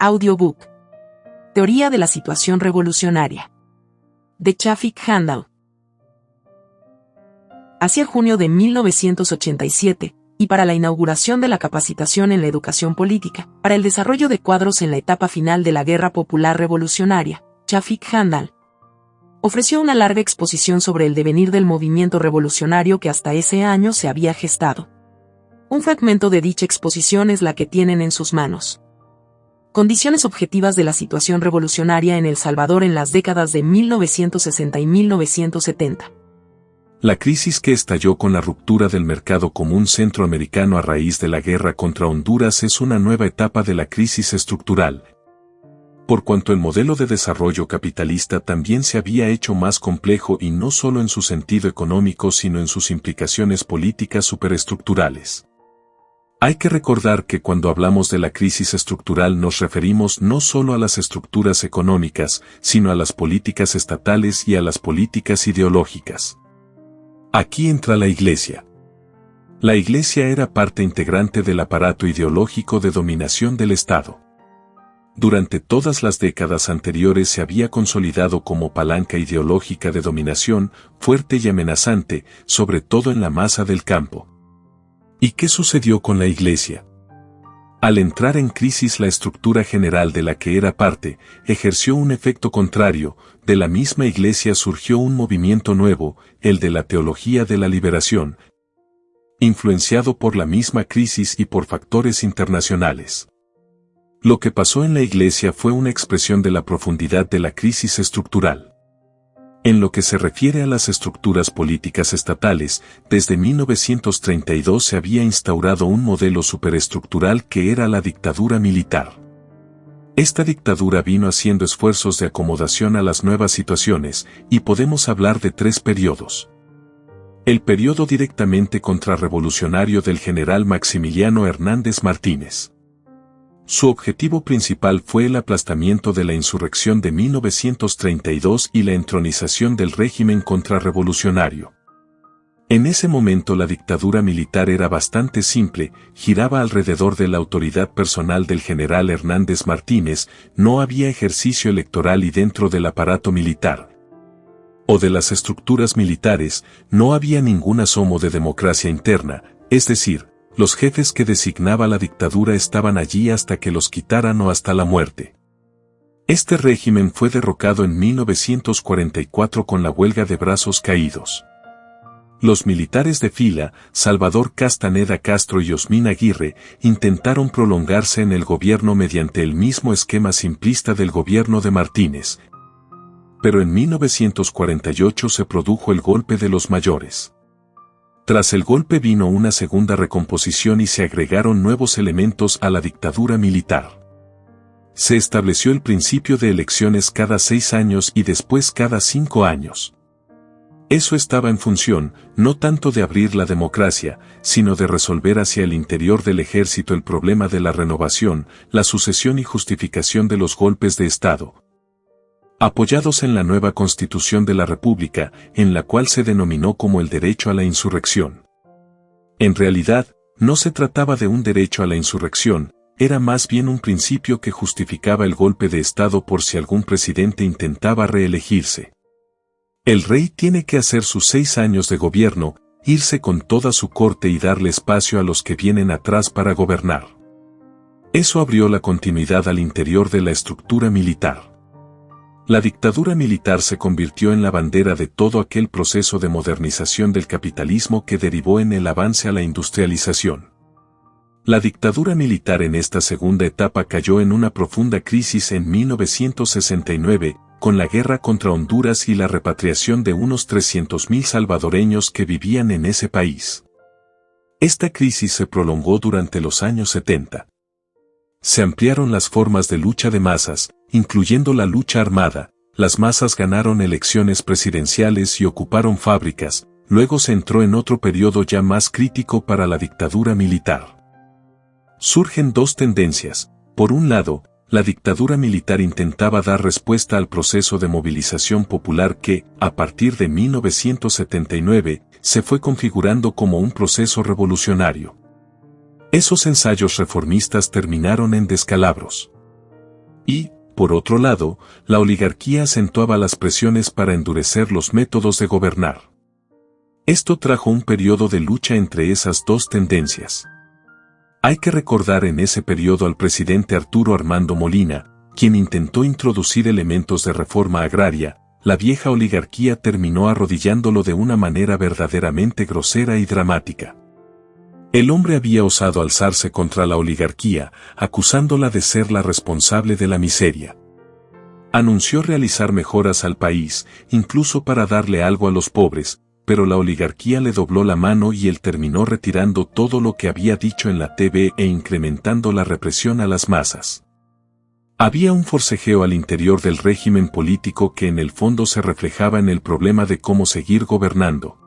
Audiobook. Teoría de la situación revolucionaria. De Shafik Handal. Hacia junio de 1987, y para la inauguración de la capacitación en la educación política, para el desarrollo de cuadros en la etapa final de la Guerra Popular Revolucionaria, Shafik Handal ofreció una larga exposición sobre el devenir del movimiento revolucionario que hasta ese año se había gestado. Un fragmento de dicha exposición es la que tienen en sus manos. Condiciones objetivas de la situación revolucionaria en El Salvador en las décadas de 1960 y 1970. La crisis que estalló con la ruptura del mercado común centroamericano a raíz de la guerra contra Honduras es una nueva etapa de la crisis estructural, por cuanto el modelo de desarrollo capitalista también se había hecho más complejo y no solo en su sentido económico sino en sus implicaciones políticas superestructurales. Hay que recordar que cuando hablamos de la crisis estructural nos referimos no solo a las estructuras económicas, sino a las políticas estatales y a las políticas ideológicas. Aquí entra la Iglesia. La Iglesia era parte integrante del aparato ideológico de dominación del Estado. Durante todas las décadas anteriores se había consolidado como palanca ideológica de dominación, fuerte y amenazante, sobre todo en la masa del campo. ¿Y qué sucedió con la Iglesia? Al entrar en crisis la estructura general de la que era parte, ejerció un efecto contrario, de la misma Iglesia surgió un movimiento nuevo, el de la teología de la liberación, influenciado por la misma crisis y por factores internacionales. Lo que pasó en la Iglesia fue una expresión de la profundidad de la crisis estructural. En lo que se refiere a las estructuras políticas estatales, desde 1932 se había instaurado un modelo superestructural que era la dictadura militar. Esta dictadura vino haciendo esfuerzos de acomodación a las nuevas situaciones, y podemos hablar de tres periodos. El periodo directamente contrarrevolucionario del general Maximiliano Hernández Martínez. Su objetivo principal fue el aplastamiento de la insurrección de 1932 y la entronización del régimen contrarrevolucionario. En ese momento la dictadura militar era bastante simple, giraba alrededor de la autoridad personal del general Hernández Martínez, no había ejercicio electoral y dentro del aparato militar o de las estructuras militares no había ningún asomo de democracia interna, es decir, los jefes que designaba la dictadura estaban allí hasta que los quitaran o hasta la muerte. Este régimen fue derrocado en 1944 con la huelga de brazos caídos. Los militares de fila, Salvador Castaneda Castro y Osmin Aguirre, intentaron prolongarse en el gobierno mediante el mismo esquema simplista del gobierno de Martínez. Pero en 1948 se produjo el golpe de los mayores. Tras el golpe vino una segunda recomposición y se agregaron nuevos elementos a la dictadura militar. Se estableció el principio de elecciones cada 6 años y después cada 5 años. Eso estaba en función, no tanto de abrir la democracia, sino de resolver hacia el interior del ejército el problema de la renovación, la sucesión y justificación de los golpes de Estado, apoyados en la nueva Constitución de la República, en la cual se denominó como el derecho a la insurrección. En realidad, no se trataba de un derecho a la insurrección, era más bien un principio que justificaba el golpe de Estado por si algún presidente intentaba reelegirse. El rey tiene que hacer sus 6 años de gobierno, irse con toda su corte y darle espacio a los que vienen atrás para gobernar. Eso abrió la continuidad al interior de la estructura militar. La dictadura militar se convirtió en la bandera de todo aquel proceso de modernización del capitalismo que derivó en el avance a la industrialización. La dictadura militar en esta segunda etapa cayó en una profunda crisis en 1969, con la guerra contra Honduras y la repatriación de unos 300.000 salvadoreños que vivían en ese país. Esta crisis se prolongó durante los años 70. Se ampliaron las formas de lucha de masas, incluyendo la lucha armada, las masas ganaron elecciones presidenciales y ocuparon fábricas, luego se entró en otro periodo ya más crítico para la dictadura militar. Surgen dos tendencias, por un lado, la dictadura militar intentaba dar respuesta al proceso de movilización popular que, a partir de 1979, se fue configurando como un proceso revolucionario. Esos ensayos reformistas terminaron en descalabros. Y, por otro lado, la oligarquía acentuaba las presiones para endurecer los métodos de gobernar. Esto trajo un periodo de lucha entre esas dos tendencias. Hay que recordar en ese periodo al presidente Arturo Armando Molina, quien intentó introducir elementos de reforma agraria. La vieja oligarquía terminó arrodillándolo de una manera verdaderamente grosera y dramática. El hombre había osado alzarse contra la oligarquía, acusándola de ser la responsable de la miseria. Anunció realizar mejoras al país, incluso para darle algo a los pobres, pero la oligarquía le dobló la mano y él terminó retirando todo lo que había dicho en la TV e incrementando la represión a las masas. Había un forcejeo al interior del régimen político que en el fondo se reflejaba en el problema de cómo seguir gobernando.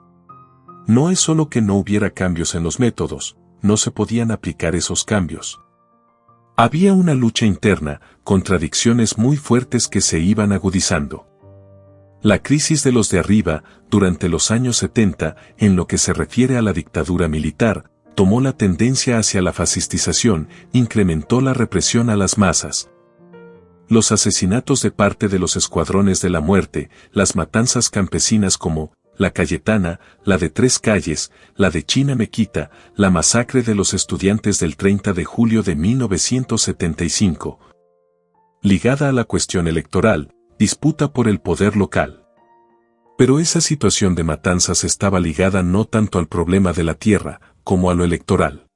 No es solo que no hubiera cambios en los métodos, no se podían aplicar esos cambios. Había una lucha interna, contradicciones muy fuertes que se iban agudizando. La crisis de los de arriba, durante los años 70, en lo que se refiere a la dictadura militar, tomó la tendencia hacia la fascistización, incrementó la represión a las masas. Los asesinatos de parte de los escuadrones de la muerte, las matanzas campesinas como la Cayetana, la de Tres Calles, la de Chinamequita, la masacre de los estudiantes del 30 de julio de 1975. Ligada a la cuestión electoral, disputa por el poder local. Pero esa situación de matanzas estaba ligada no tanto al problema de la tierra, como a lo electoral.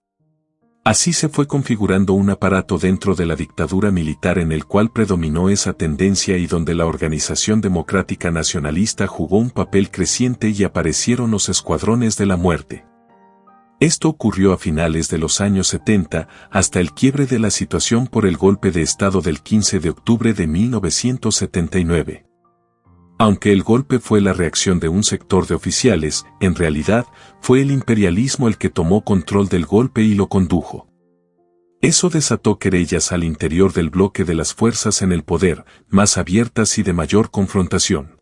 Así se fue configurando un aparato dentro de la dictadura militar en el cual predominó esa tendencia y donde la Organización Democrática Nacionalista jugó un papel creciente y aparecieron los escuadrones de la muerte. Esto ocurrió a finales de los años 70 hasta el quiebre de la situación por el golpe de Estado del 15 de octubre de 1979. Aunque el golpe fue la reacción de un sector de oficiales, en realidad, fue el imperialismo el que tomó control del golpe y lo condujo. Eso desató querellas al interior del bloque de las fuerzas en el poder, más abiertas y de mayor confrontación.